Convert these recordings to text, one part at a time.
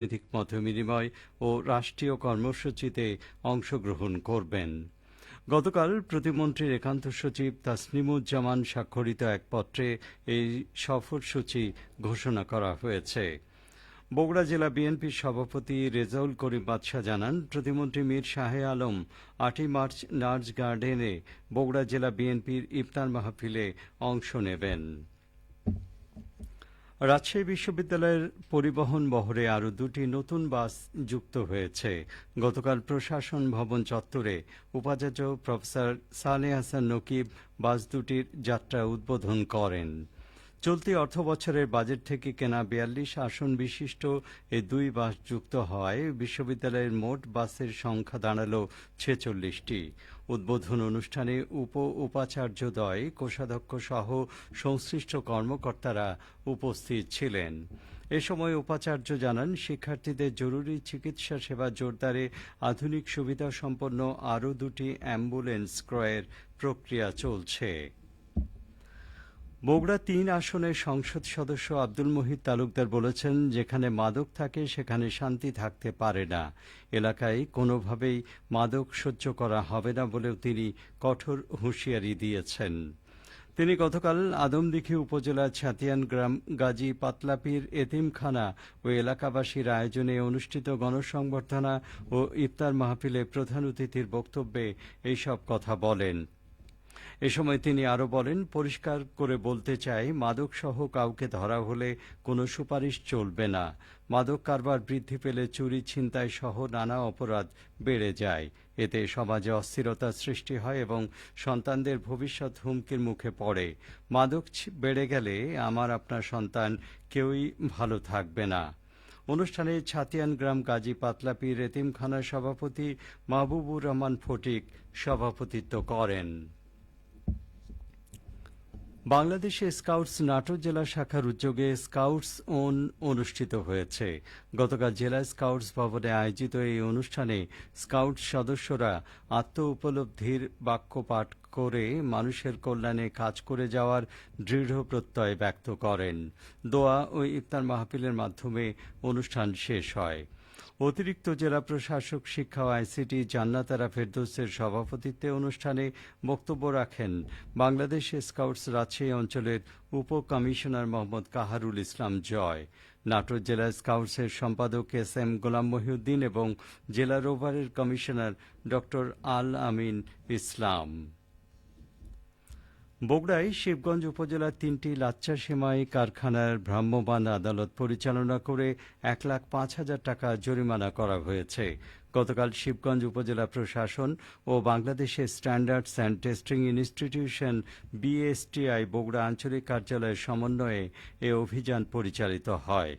রাজনৈতিক মতবিনিময় ও রাষ্ট্রীয় কর্মসূচিতে অংশগ্রহণ করবেন। গতকাল প্রতিমন্ত্রীর একান্ত সচিব তাসনিমুজ্জামান স্বাক্ষরিত এক পত্রে এই সফরসূচি ঘোষণা করা হয়েছে। বগুড়া জেলা বিএনপির সভাপতি রেজাউল করিম বাদশা জানান, প্রতিমন্ত্রী মীর শাহে আলম ৮ই মার্চ নার্স গার্ডেনে বগুড়া জেলা বিএনপির ইফতার মাহফিলে অংশ নেবেন। রাজশাহী বিশ্ববিদ্যালয়ের পরিবহন বহরে আরও দুটি নতুন বাস যুক্ত হয়েছে। গতকাল প্রশাসন ভবন চত্বরে উপাচার্য প্রফেসর সালেহ হাসান নকিব বাস দুটির যাত্রা উদ্বোধন করেন। চলতি অর্থবছরের বাজেট থেকে কেনা ৪২ আসন বিশিষ্ট এই দুই বাস যুক্ত হওয়ায় বিশ্ববিদ্যালয়ের মোট বাসের সংখ্যা দাঁড়াল ৪৬টি। উদ্বোধন অনুষ্ঠানে উপাচার্যদ্বয়, কোষাধ্যক্ষ সহ সংশ্লিষ্ট কর্মকর্তারা উপস্থিত ছিলেন। এ সময় উপাচার্য জানান, শিক্ষার্থীদের জরুরি চিকিৎসা সেবা জোরদারে আধুনিক সুবিধাসম্পন্ন আরও দুটি অ্যাম্বুলেন্স ক্রয়ের প্রক্রিয়া চলছে। বগুড়া ৩ আসনের সংসদ সদস্য আব্দুল মুহিত তালুকদার বলেছেন, যেখানে মাদক থাকে সেখানে শান্তি থাকতে পারে না। এলাকায় কোনোভাবেই মাদক সহ্য করা হবে না বলেও তিনি কঠোর হুঁশিয়ারি দিয়েছেন। তিনি গতকাল আদমদীঘি উপজেলার ছাতিয়ান গ্রাম গাজী পাতলাপীর এতিমখানা ও এলাকাবাসীর আয়োজনে অনুষ্ঠিত গণসংবর্ধনা ও ইফতার মাহফিলে প্রধান অতিথির বক্তব্যে এইসব কথা বলেন। এ সময় তিনি আরও বলেন, পরিষ্কার করে বলতে চাই, মাদকসহ কাউকে ধরা হলে কোনো সুপারিশ চলবে না। মাদক কারবার বৃদ্ধি পেলে চুরি, ছিনতাই সহ নানা অপরাধ বেড়ে যায়। এতে সমাজে অস্থিরতার সৃষ্টি হয় এবং সন্তানদের ভবিষ্যৎ হুমকির মুখে পড়ে। মাদক বেড়ে গেলে আমার আপনার সন্তান কেউই ভালো থাকবে না। অনুষ্ঠানে ছাতিয়ান গ্রাম গাজী পাতলাপীর এতিমখানার সভাপতি মাহবুবুর রহমান ফটিক সভাপতিত্ব করেন। বাংলাদেশে স্কাউটস নাটোর জেলা শাখার উদ্যোগে স্কাউটস ওন অনুষ্ঠিত হয়েছে। গতকাল জেলা স্কাউটস ভবনে আয়োজিত এই অনুষ্ঠানে স্কাউট সদস্যরা আত্ম উপলব্ধির বাক্য পাঠ করে মানুষের কল্যাণে কাজ করে যাওয়ার দৃঢ় প্রত্যয় ব্যক্ত করেন। দোয়া ও ইফতার মাহফিলের মাধ্যমে অনুষ্ঠান শেষ হয়। অতিরিক্ত জেলা প্রশাসক শিক্ষা ও আইসিটি জান্নাতারা ফেরদৌসের সভাপতিত্বে অনুষ্ঠানে বক্তব্য রাখেন বাংলাদেশ স্কাউটস রাজশাহী অঞ্চলের উপ কমিশনার মোহাম্মদ কাহারুল ইসলাম জয়। নাটোর জেলা স্কাউটসের সম্পাদক এস.এম. গোলাম মহিউদ্দিন এবং জেলা রোভারের কমিশনার ড. আল আমিন ইসলাম। বগুড়ায় শিবগঞ্জ উপজেলার ৩টি লাচ্চা সেমাই কারখানার ভ্রাম্যমাণ আদালত পরিচালনা করে ১,৫,০০০ টাকা জরিমানা করা হয়েছে। গতকাল শিবগঞ্জ উপজেলা প্রশাসন ও বাংলাদেশের standards and testing institution BSTI Bogura আঞ্চলিক কার্যালয়ের সমন্বয়ে এ অভিযান পরিচালিত হয়।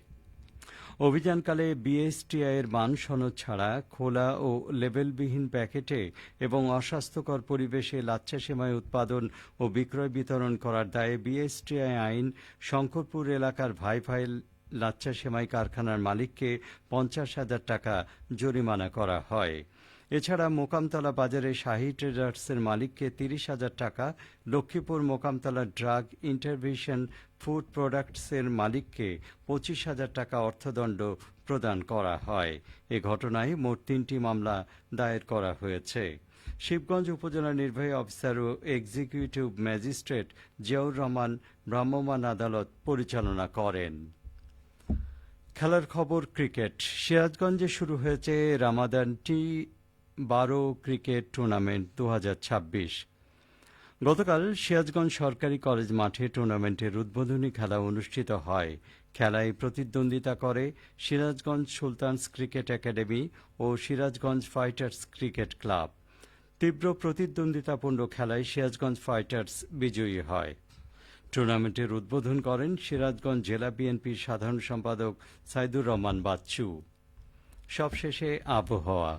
অভিযানকালে বিএসটিআইয়ের মান সনদ ছাড়া খোলা ও লেবেলবিহীন প্যাকেটে এবং অস্বাস্থ্যকর পরিবেশে লাচ্চা সেমাই উৎপাদন ও বিক্রয় বিতরণ করার দায়ে বিএসটিআই আইন শঙ্করপুর এলাকার ভাই লাচ্চা সেমাই কারখানার মালিককে ৫০,০০০ টাকা জরিমানা করা হয়। এছাড়া মোকামতলা বাজারে শাহী ট্রেডার্সের মালিককে ৩০,০০০ টাকা, লক্ষ্মীপুর মোকামতলা ড্রাগ ইন্টারভিশন ফুড প্রোডাক্টসের মালিককে ২৫,০০০ টাকা অর্থদণ্ড প্রদান করা হয়। এ ঘটনায় মোট ৩টি মামলা দায়ের করা হয়েছে। শিবগঞ্জ উপজেলা নির্বাহী অফিসার ও এক্সিকিউটিভ ম্যাজিস্ট্রেট জিয়াউর রহমান ভ্রাম্যমাণ আদালত পরিচালনা করেন। খেলার খবর, ক্রিকেট। সিরাজগঞ্জে শুরু হয়েছে রামাদান টি-12 ক্রিকেট টুর্নামেন্ট ২০২৬। গতকাল সিরাজগঞ্জ সরকারি কলেজ মাঠে টুর্নামেন্টের উদ্বোধনী খেলা অনুষ্ঠিত হয়। খেলায় প্রতিদ্বন্দ্বিতা করে সিরাজগঞ্জ সুলতানস ক্রিকেট একাডেমি ও সিরাজগঞ্জ ফাইটার্স ক্রিকেট ক্লাব। তীব্র প্রতিদ্বন্দ্বিতাপূর্ণ খেলায় সিরাজগঞ্জ ফাইটার্স বিজয়ী হয়। টুর্নামেন্টের উদ্বোধন করেন সিরাজগঞ্জ জেলা বিএনপির সাধারণ সম্পাদক সাইদুর রহমান বাচ্চু। সবশেষে আবহাওয়া।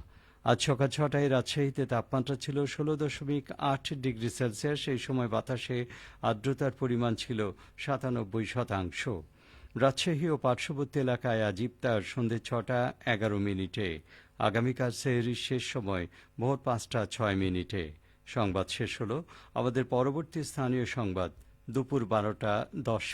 আজ সকাল ৬টায় রাজশাহীতে তাপমাত্রা ছিল ১৬.৮ ডিগ্রি সেলসিয়াস। এই সময় বাতাসে আর্দ্রতার পরিমাণ ছিল ৯৭%। রাজশাহী ও পার্শ্ববর্তী এলাকায় আজ ইফতার সন্ধ্যে ৬টা১১ আগামীকাল সেহরির শেষ সময় ভোর ৫টা৬ সংবাদ শেষ হল। আমাদের পরবর্তী স্থানীয় সংবাদ দুপুর ১২টা ১০।